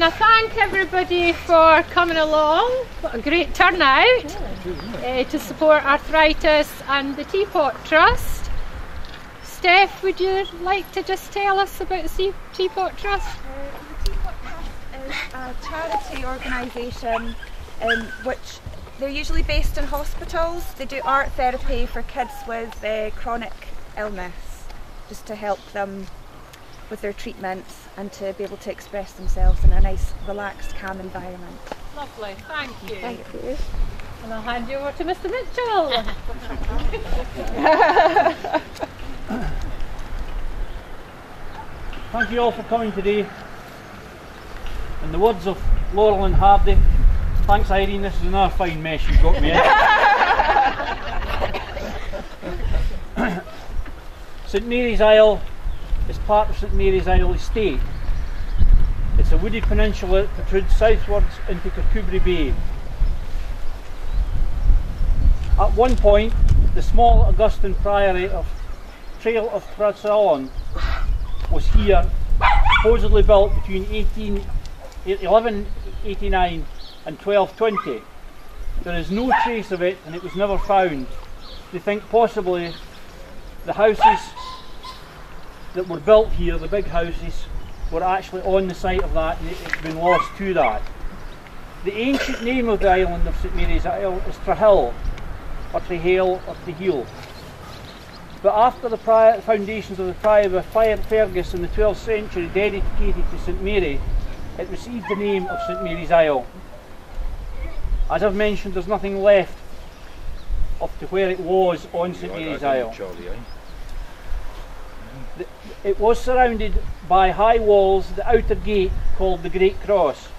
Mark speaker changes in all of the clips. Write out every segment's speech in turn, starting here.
Speaker 1: And I thank everybody for coming along. What a great turnout to support Arthritis and the Teapot Trust. Steph, would you like to just tell us about the Teapot Trust?
Speaker 2: The Teapot Trust is a charity organisation which they're usually based in hospitals. They do art therapy for kids with chronic illness, just to help them with their treatments and to be able to express themselves in a nice, relaxed, calm environment.
Speaker 1: Lovely, thank you.
Speaker 2: Thank you.
Speaker 1: And I'll hand you over to Mr. Mitchell.
Speaker 3: Thank you all for coming today. In the words of Laurel and Hardy, thanks Irene, this is another fine mess you've got me in. St Mary's Isle is part of St Mary's Isle Estate. It's a wooded peninsula that protrudes southwards into Kirkcudbright Bay. At one point, the small Augustan priory of Trail of Trust.Irene was here, supposedly built between 1189 and 1220. There is no trace of it and it was never found. They think possibly the houses that were built here, the big houses, were actually on the site of that and it's been lost to that. The ancient name of the island of St Mary's Isle is Trahill, or Trahale, or Traheel. But after the foundations of the Priory of Fergus in the 12th century dedicated to St Mary, it received the name of St Mary's Isle. As I've mentioned, there's nothing left up to where it was on St Mary's Isle. It was surrounded by high walls. The outer gate, called the Great Cross,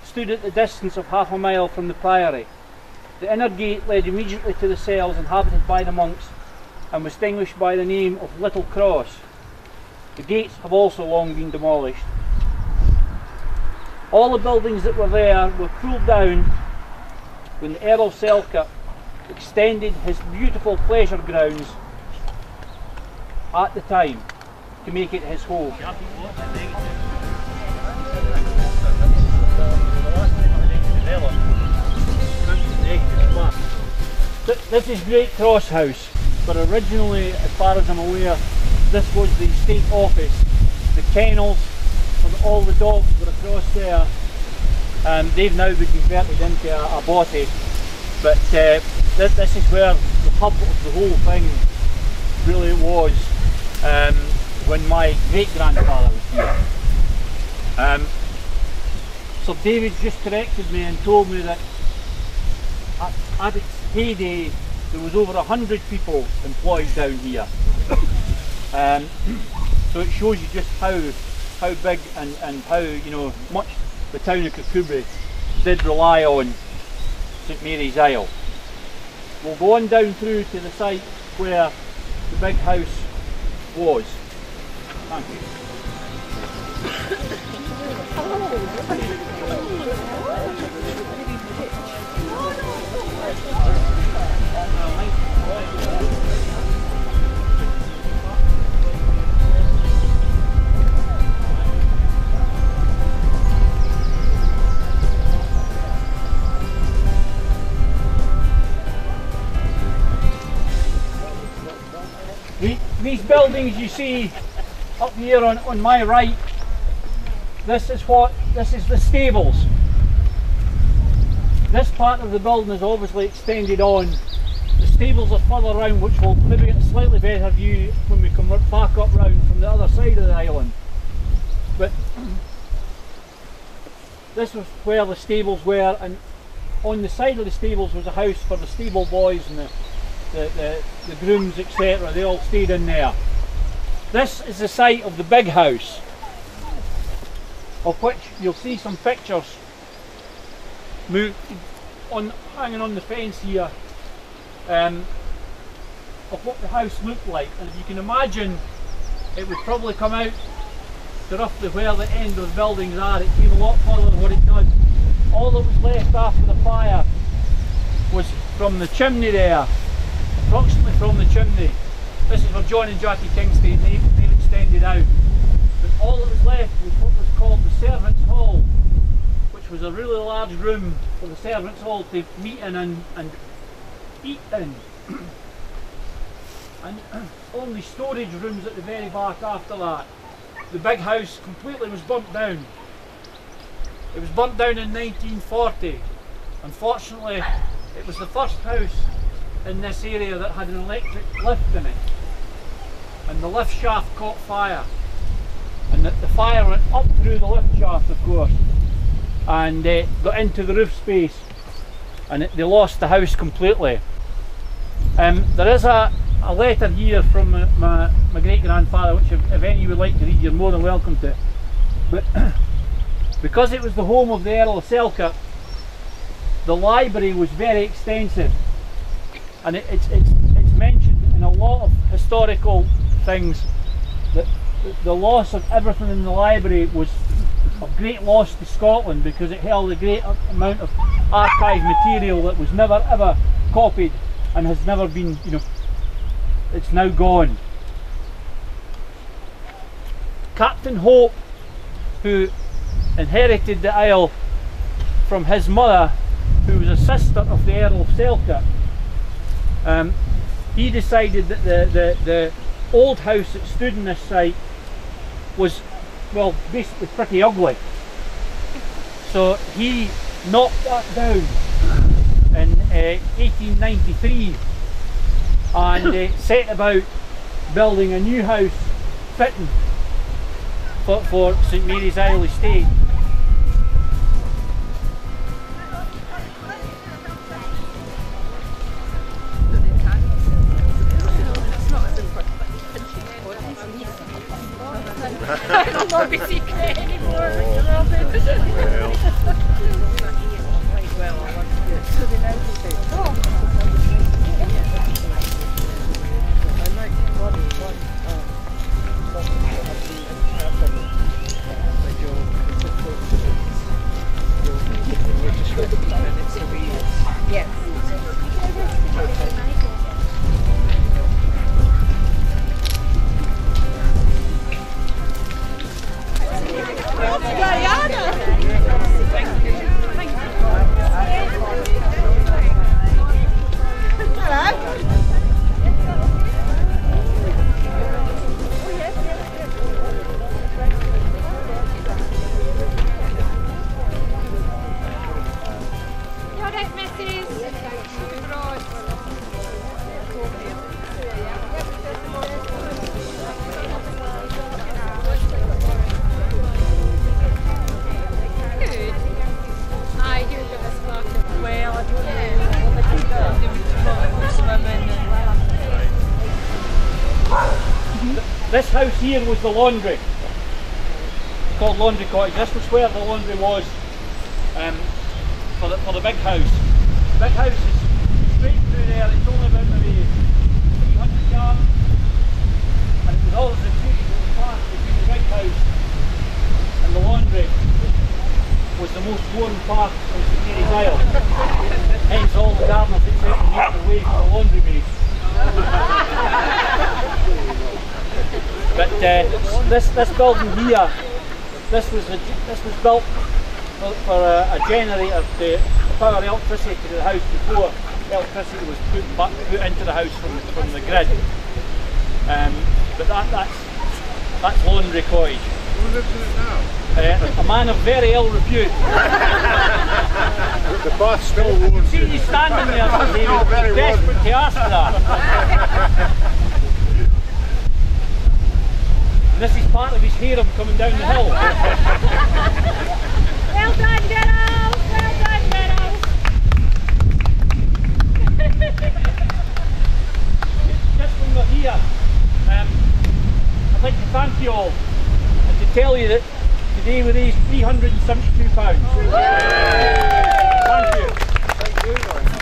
Speaker 3: stood at the distance of half a mile from the priory. The inner gate led immediately to the cells inhabited by the monks and was distinguished by the name of Little Cross. The gates have also long been demolished. All the buildings that were there were pulled down when the Earl of Selkirk extended his beautiful pleasure grounds at the time to make it his home. This is Great Cross House, but originally, as far as I'm aware, this was the estate office. The kennels for all the dogs were across there, and they've now been converted into a bothy. But this is where the hub of the whole thing really was when my great-grandfather was here. So David just corrected me and told me that at its heyday there was over 100 people employed down here. So it shows you just how big and how much the town of Kirkcudbright did rely on St Mary's Isle. We'll go on down through to the site where the big house was. Thank you. These buildings you see up here on my right, this is the stables. This part of the building is obviously extended on. The stables are further round, which will maybe get a slightly better view when we come back up round from the other side of the island. But this was where the stables were, and on the side of the stables was a house for the stable boys and the grooms, etc. They all stayed in there. This is the site of the big house, of which you'll see some pictures hanging on the fence here of what the house looked like. And if you can imagine, it would probably come out to roughly where the end of the buildings are. It came a lot further than what it does. All that was left after the fire was from the chimney there, approximately from the chimney. This is where John and Jackie King stayed. They've extended out. But all that was left was what was called the servants' hall, which was a really large room for the servants all to meet in and eat in. And only storage rooms at the very back after that. The big house completely was burnt down. It was burnt down in 1940. Unfortunately, it was the first house in this area that had an electric lift in it. And the lift shaft caught fire. And the fire went up through the lift shaft, of course, and got into the roof space. And they lost the house completely. There is a letter here from my great-grandfather, which if any of you would like to read, you're more than welcome to. But because it was the home of the Earl of Selkirk, the library was very extensive, and it's mentioned in a lot of historical things that the loss of everything in the library was of great loss to Scotland, because it held a great amount of archive material that was never ever copied and has never been, it's now gone. Captain Hope, who inherited the Isle from his mother, who was a sister of the Earl of Selkirk, he decided that the old house that stood in this site was, well, basically pretty ugly. So he knocked that down in 1893 and set about building a new house fitting for St Mary's Isle Estate.
Speaker 1: It'll not be secret anymore.
Speaker 3: This house here was the laundry. It's called Laundry Cottage. This was where the laundry was for the big house. The big house is straight through there. It's only about maybe 300 yards, and it was always the path between the big house and the laundry was the most worn part of St Mary's Isle. Hence all the gardeners except to make their way for the laundry base. But this building here, this was built for a generator to power electricity to the house before electricity was put into the house from the grid. But that's Laundry Cottage.
Speaker 4: Who lives in it now?
Speaker 3: A man of very ill repute.
Speaker 4: The bath still warms.
Speaker 3: See you standing there, he was desperate to ask for that. And this is part of his harem coming down the hill.
Speaker 1: Well done, girls! Well done, girls!
Speaker 3: Just when we're here, I'd like to thank you all and to tell you that today we raised £372. Thank you.
Speaker 4: Thank you.